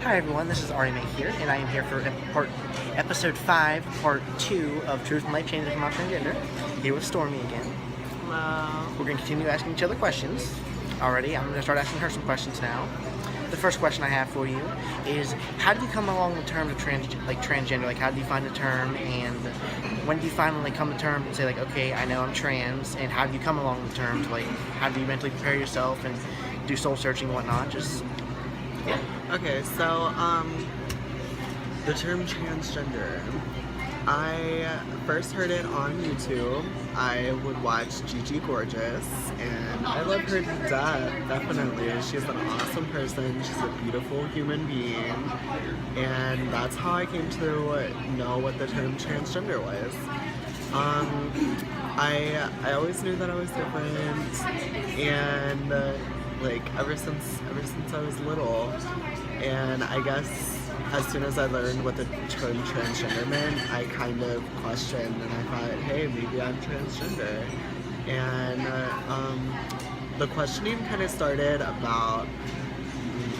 Hi everyone, this is Ari May here, and I am here for episode 5, part 2 of Truth and Life Changes from Transgender. Here with Stormi again. Hello. We're going to continue asking each other questions. Already, I'm going to start asking her some questions now. The first question I have for you is, how did you come along the term of transgender? Like, how did you find the term, and when did you finally come to terms and say, like, okay, I know I'm trans, and how did you come along the terms? Like, how do you mentally prepare yourself and do soul searching and whatnot? Just, yeah. Okay, so, the term transgender, I first heard it on YouTube. I would watch Gigi Gorgeous, and I love her to death, definitely. She's an awesome person, she's a beautiful human being, and that's how I came to know what the term transgender was. I always knew that I was different, and like ever since I was little, and I guess as soon as I learned what the term transgender meant, I kind of questioned, and I thought, hey, maybe I'm transgender. And the questioning kind of started about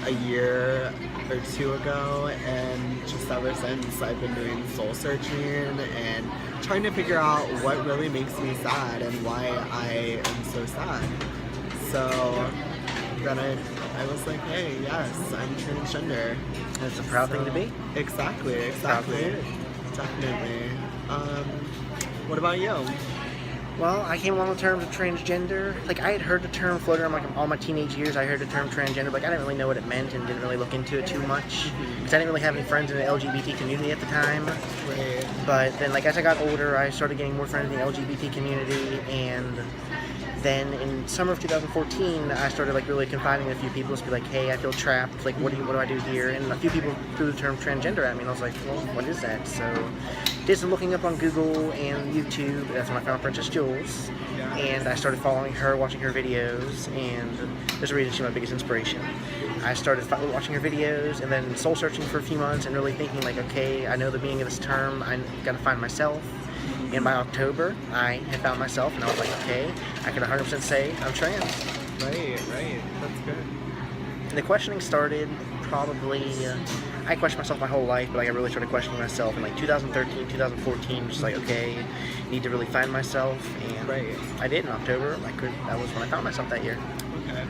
a year or two ago, and just ever since I've been doing soul searching and trying to figure out what really makes me sad and why I am so sad. So then I was like, hey, yes, I'm transgender. It's a proud thing to be. Exactly. Definitely. What about you? Well, I came along the terms of transgender. Like, I had heard the term floating around like all my teenage years. I heard the term transgender, but I didn't really know what it meant and didn't really look into it too much. Because I didn't really have any friends in the LGBT community at the time. Right. But then, like, as I got older, I started getting more friends in the LGBT community, and then in summer of 2014, I started like really confiding in a few people to be like, hey, I feel trapped, like what do I do here? And a few people threw the term transgender at me, and I was like, well, what is that? So did some looking up on Google and YouTube. That's when I found Princess Jules, and I started following her, watching her videos, and there's a reason she's my biggest inspiration. I started watching her videos and then soul searching for a few months and really thinking like, okay, I know the meaning of this term, I gotta find myself. And by October, I had found myself, and I was like, okay, I can 100% say I'm trans. Right. That's good. And the questioning started probably, I questioned myself my whole life, but like I really started questioning myself in like 2013, 2014, just like, okay, need to really find myself, and I did in October. That was when I found myself that year. Okay.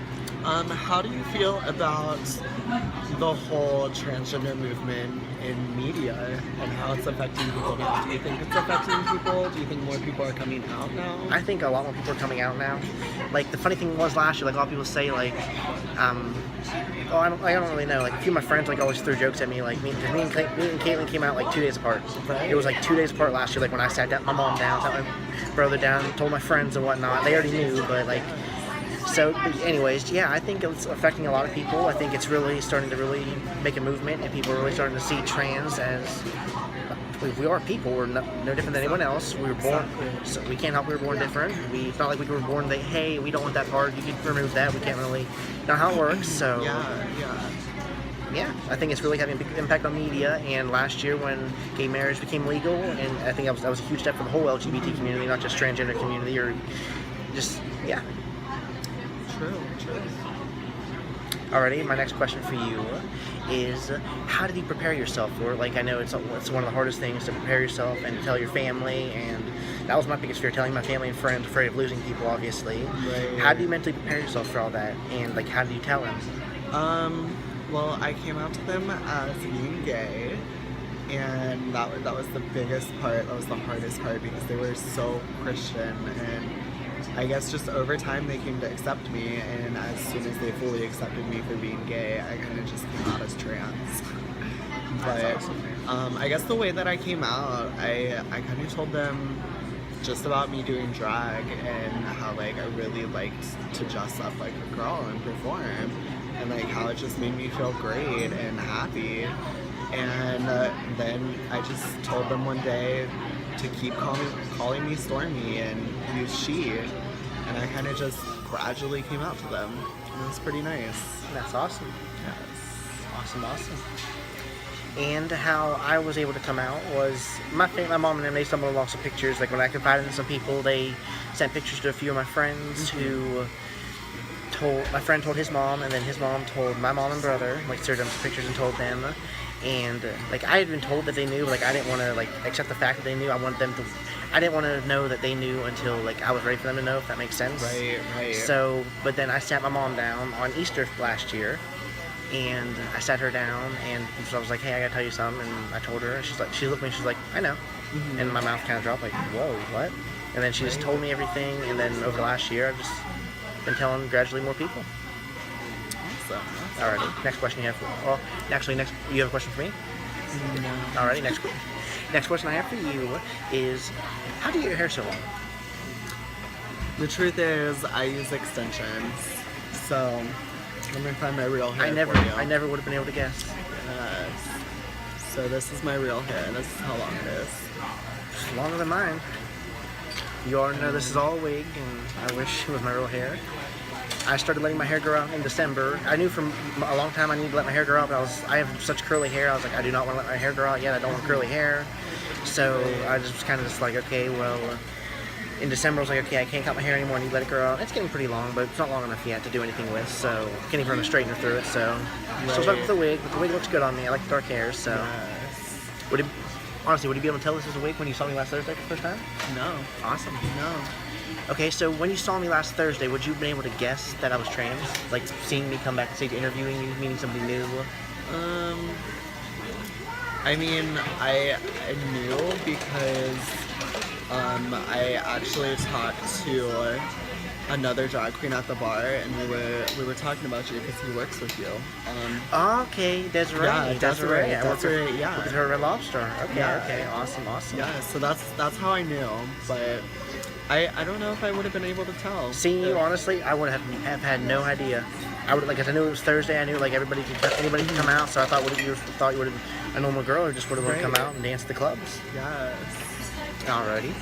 How do you feel about the whole transgender movement in media and how it's affecting people now? Do you think it's affecting people? Do you think more people are coming out now? I think a lot more people are coming out now. Like, the funny thing was last year, like, a lot of people say, like, I don't really know. Like, a few of my friends, like, always threw jokes at me, like, me and Caitlin came out, like, 2 days apart. Right. It was, like, 2 days apart last year, like, when I sat down, my mom down, sat my brother down, told my friends and whatnot. They already knew, but, like, so, anyways, yeah, I think it's affecting a lot of people. I think it's really starting to really make a movement, and people are really starting to see trans as, we are people. We're no different than anyone else. We were born, so we can't help we were born different. It's not like we were born that, hey, we don't want that part, you can remove that. We can't really know how it works, so. Yeah, I think it's really having a big impact on media, and last year when gay marriage became legal, and I think that was a huge step for the whole LGBT community, not just transgender community, or just, yeah. True. Alrighty, my next question for you is, how did you prepare yourself for it? Like, I know it's one of the hardest things to prepare yourself and tell your family, and that was my biggest fear, telling my family and friends, afraid of losing people, obviously. Right. How do you mentally prepare yourself for all that, and like, how do you tell them? Well, I came out to them as being gay, and that was the biggest part, that was the hardest part, because they were so Christian, and I guess just over time they came to accept me, and as soon as they fully accepted me for being gay, I kind of just came out as trans. But I guess the way that I came out, I kind of told them just about me doing drag and how like I really liked to dress up like a girl and perform, and like how it just made me feel great and happy. And then I just told them one day to keep calling me Stormi and use she, and I kind of just gradually came out to them. It was pretty nice. That's awesome. Yes. Awesome. And how I was able to come out was my mom and them, they stumbled along some pictures. Like when I confided in some people, they sent pictures to a few of my friends who my friend told his mom, and then his mom told my mom and brother, like showed them some pictures and told them, and like I had been told that they knew, but like I didn't want to like accept the fact that they knew. I didn't want to know that they knew until like I was ready for them to know, if that makes sense. Right. So, but then I sat my mom down on Easter last year, and I sat her down, and so I was like, hey, I gotta tell you something, and I told her, and she looked at me, she's like, I know, and my mouth kind of dropped, like, whoa, what? And then she just told me everything, and then over the last year, I've just been telling gradually more people. Awesome. Alrighty, next question you have for, well, actually, you have a question for me? No. Alrighty, next question I have for you is, how do you get your hair so long? The truth is, I use extensions. So, let me find my real hair I never would have been able to guess. Yes. So this is my real hair. This is how long it is. It's longer than mine. You already know this is all a wig, and I wish it was my real hair. I started letting my hair grow out in December. I knew from a long time I needed to let my hair grow out, but I have such curly hair, I was like, I do not want to let my hair grow out yet, I don't want curly hair. So I just was kind of just like, okay, well, in December I was like, okay, I can't cut my hair anymore, I need to let it grow out. It's getting pretty long, but it's not long enough yet to do anything with, so I can't even run a straightener through it, so. Still stuck with the wig, but the wig looks good on me, I like the dark hair, so. Yes. Honestly, would you be able to tell this was a wig when you saw me last Thursday for the first time? No. Awesome. No. Okay, so when you saw me last Thursday, would you have been able to guess that I was trans? Like, seeing me come back and say interviewing you, meeting somebody new? I mean, I knew because I actually talked to another drag queen at the bar, and we were talking about you because he works with you. Okay, Desiree. Yeah, Desiree. I work with, yeah. with her Red Lobster. Okay, Yeah. okay, awesome. Yeah, so that's how I knew, but I don't know if I would have been able to tell. Seeing you, honestly, I would have had no idea. I would like, 'cause I knew it was Thursday. I knew like anybody could come out. So I thought you would have a normal girl, or just would have come out and dance at the clubs. Yes. Alrighty.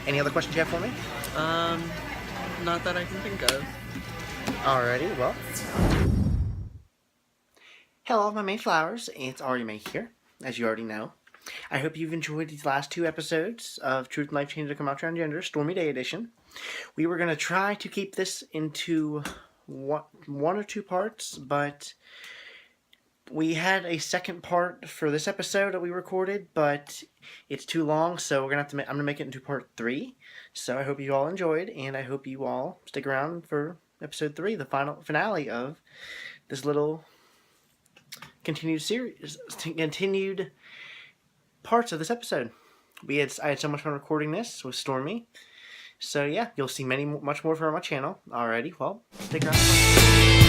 Any other questions you have for me? Not that I can think of. Alrighty. Well. Hello, my Mayflowers. It's Ari May here, as you already know. I hope you've enjoyed these last two episodes of Truth and Life Changes to Come Out Transgender, Stormi Dae Edition. We were going to try to keep this into one or two parts, but we had a second part for this episode that we recorded, but it's too long, so we're I'm going to make it into part 3. So I hope you all enjoyed, and I hope you all stick around for episode 3, the finale of this little continued parts of this episode. I had so much fun recording this with Stormi. So yeah, you'll see much more from my channel. Alrighty, well, stick around.